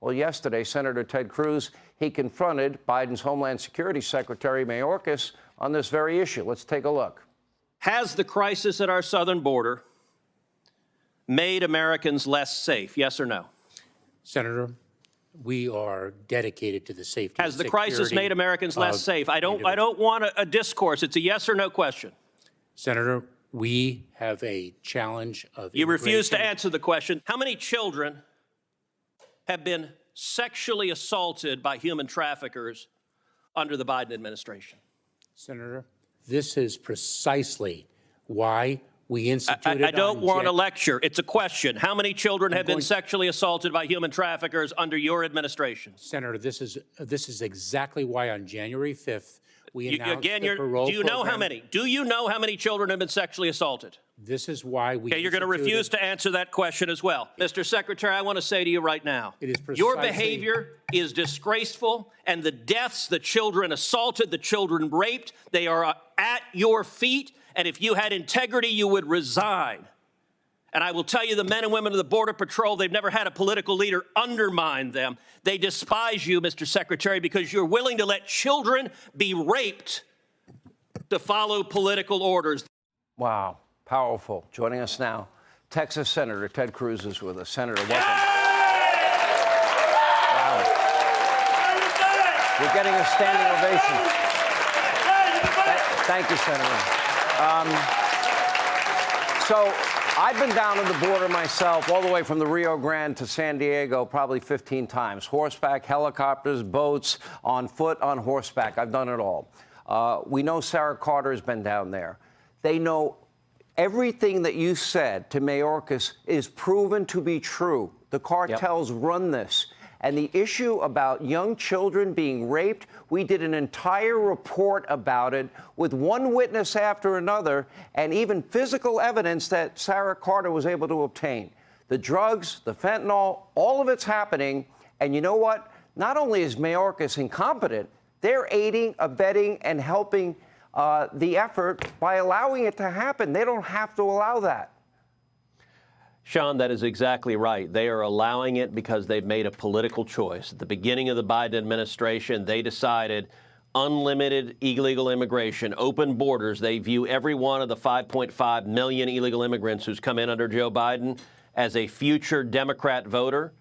Well, yesterday, Senator Ted Cruz, he confronted Biden's Homeland Security Secretary Mayorkas on this very issue. Let's take a look. Has the crisis at our southern border made Americans less safe? Yes or no? Senator, we are dedicated to the safety Has the crisis made Americans less safe? I don't want a discourse. It's a yes or no question. Senator, we have a challenge of You refuse to answer the question. How many children have been sexually assaulted by human traffickers under the Biden administration? Senator, this is precisely why we instituted I don't want a lecture. It's a question. How many children have been sexually assaulted by human traffickers under your administration? Senator, this is exactly why on January 5th, we announced the parole do you know program. how many? Do you know how many children have been sexually assaulted? This is why we Okay, you're going to refuse to answer that question as well. Mr. Secretary, I want to say to you right now, your behavior is disgraceful, and the deaths, the children assaulted, the children raped, they are at your feet, and if you had integrity, you would resign. And I will tell you, the men and women of the Border Patrol, they've never had a political leader undermine them. They despise you, Mr. Secretary, because you're willing to let children be raped to follow political orders. Wow, powerful. Joining us now, Texas Senator Ted Cruz is with us. Senator, welcome. Wow. You're getting a standing ovation. Thank you, Senator. So I've been down on the border myself, all the way from the Rio Grande to San Diego, probably 15 times. Horseback, helicopters, boats, on foot, on horseback. I've done it all. We know Sarah Carter has been down there. They know everything that you said to Mayorkas is proven to be true. The cartels run this. And the issue about young children being raped, we did an entire report about it with one witness after another, and even physical evidence that Sarah Carter was able to obtain. The drugs, the fentanyl, all of it's happening. And you know what? Not only is Mayorkas incompetent, they're aiding, abetting, and helping the effort by allowing it to happen. They don't have to allow that. Sean, that is exactly right. They are allowing it because they've made a political choice. At the beginning of the Biden administration, they decided unlimited illegal immigration, open borders. They view every one of the 5.5 million illegal immigrants who's come in under Joe Biden as a future Democrat voter.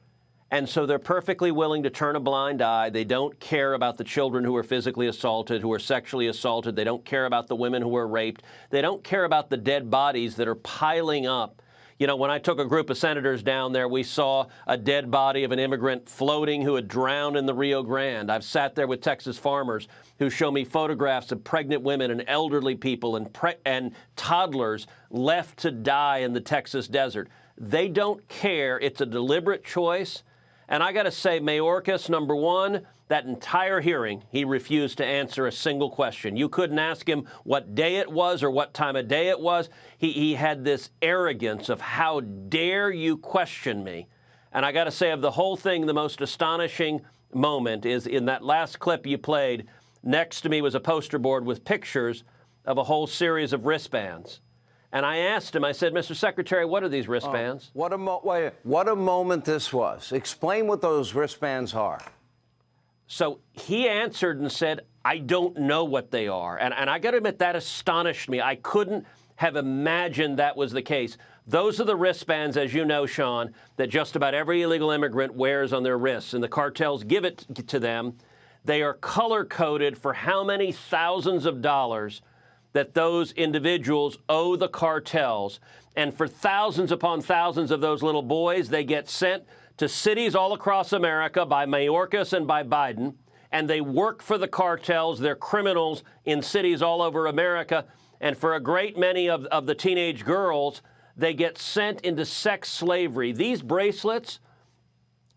And so they're perfectly willing to turn a blind eye. They don't care about the children who are physically assaulted, who are sexually assaulted. They don't care about the women who are raped. They don't care about the dead bodies that are piling up. You know, when I took a group of senators down there, we saw a dead body of an immigrant floating who had drowned in the Rio Grande. I've sat there with Texas farmers who show me photographs of pregnant women and elderly people and toddlers left to die in the Texas desert. They don't care. It's a deliberate choice. And I got to say, Mayorkas, number one, that entire hearing, he refused to answer a single question. You couldn't ask him what day it was or what time of day it was. He had this arrogance of how dare you question me. And I got to say, of the whole thing, the most astonishing moment is in that last clip you played. Next to me was a poster board with pictures of a whole series of wristbands. And I asked him, I said, Mr. Secretary, what are these wristbands? What a moment this was. Explain what those wristbands are. So he answered and said, I don't know what they are. And I got to admit, that astonished me. I couldn't have imagined that was the case. Those are the wristbands, as you know, Sean, that just about every illegal immigrant wears on their wrists, and the cartels give it to them. They are color-coded for how many thousands of dollars that those individuals owe the cartels. And for thousands upon thousands of those little boys, they get sent to cities all across America by Mayorkas and by Biden, and they work for the cartels. They're criminals in cities all over America. And for a great many of the teenage girls, they get sent into sex slavery. These bracelets,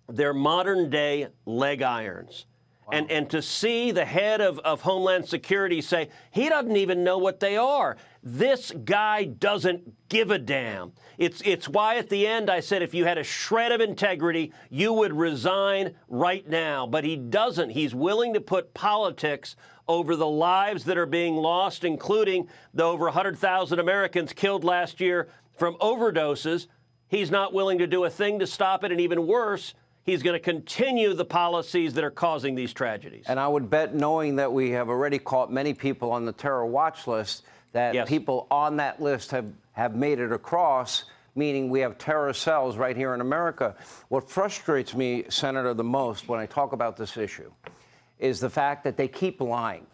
they're modern-day leg irons. Wow. And to see the head of Homeland Security say, he doesn't even know what they are. This guy doesn't give a damn. It's why at the end I said if you had a shred of integrity, you would resign right now. But he doesn't. He's willing to put politics over the lives that are being lost, including the over 100,000 Americans killed last year from overdoses. He's not willing to do a thing to stop it. And even worse, He's going to continue the policies that are causing these tragedies. And I would bet, knowing that we have already caught many people on the terror watch list, that Yes. people on that list have made it across, meaning we have terror cells right here in America. What frustrates me, Senator, the most when I talk about this issue is the fact that they keep lying.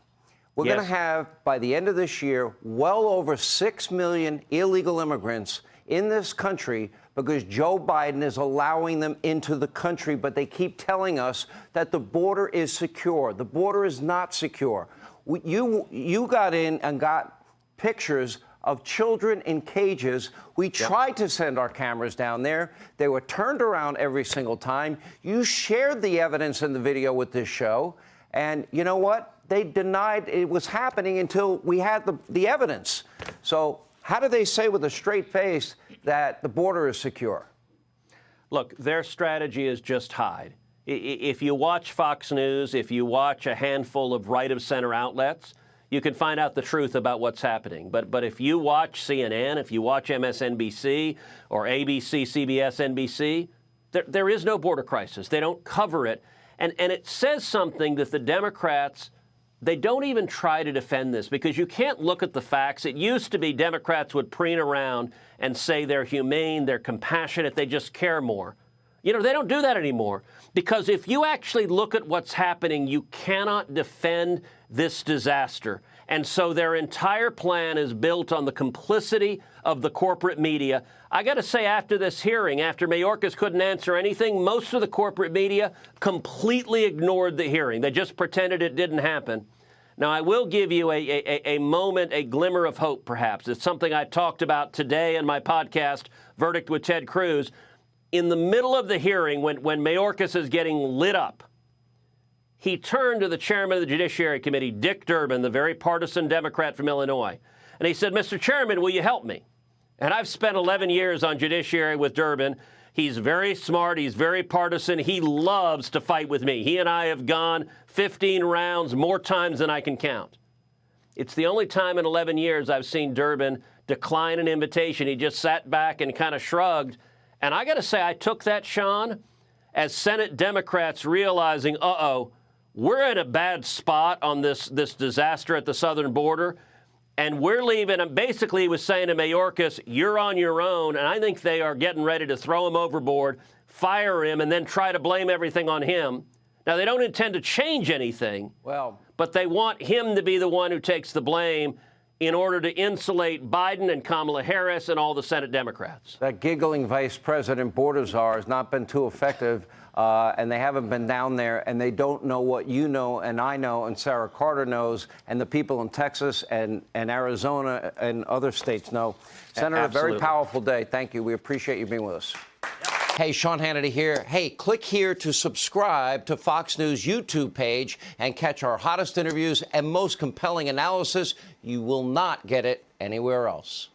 We're Yes. going to have, by the end of this year, well over 6 million illegal immigrants in this country because Joe Biden is allowing them into the country, but they keep telling us that the border is secure. The border is not secure. You got in and got pictures of children in cages. We tried to send our cameras down there. They were turned around every single time. You shared the evidence in the video with this show. And you know what? They denied it was happening until we had the evidence. So how do they say with a straight face that the border is secure? Look, their strategy is just hide. If you watch Fox News, if you watch a handful of right-of-center outlets, you can find out the truth about what's happening. But if you watch CNN, if you watch MSNBC or ABC, CBS, NBC, there is no border crisis. They don't cover it. And it says something that the Democrats, they don't even try to defend this because you can't look at the facts. It used to be Democrats would preen around and say they're humane, they're compassionate, they just care more. You know, they don't do that anymore because if you actually look at what's happening, you cannot defend this disaster. And so their entire plan is built on the complicity of the corporate media. I got to say, after this hearing, after Mayorkas couldn't answer anything, most of the corporate media completely ignored the hearing. They just pretended it didn't happen. Now, I will give you a moment, a glimmer of hope, perhaps. It's something I talked about today in my podcast, Verdict with Ted Cruz. In the middle of the hearing, when Mayorkas is getting lit up, he turned to the chairman of the Judiciary Committee, Dick Durbin, the very partisan Democrat from Illinois, and he said, "Mr. Chairman, will you help me?" And I've spent 11 years on Judiciary with Durbin. He's very smart. He's very partisan. He loves to fight with me. He and I have gone 15 rounds, more times than I can count. It's the only time in 11 years I've seen Durbin decline an invitation. He just sat back and kind of shrugged. And I got to say, I took that, Sean, as Senate Democrats realizing, we're in a bad spot on this disaster at the southern border, and we're leaving. And basically, he was saying to Mayorkas, you're on your own. And I think they are getting ready to throw him overboard, fire him, and then try to blame everything on him. Now, they don't intend to change anything, but they want him to be the one who takes the blame in order to insulate Biden and Kamala Harris and all the Senate Democrats. That giggling vice president border czar has not been too effective, and they haven't been down there, and they don't know what you know and I know and Sarah Carter knows and the people in Texas and Arizona and other states know. Senator, Absolutely. a very powerful day. Thank you. We appreciate you being with us. Hey, Sean Hannity here. Hey, click here to subscribe to Fox News YouTube page and catch our hottest interviews and most compelling analysis. You will not get it anywhere else.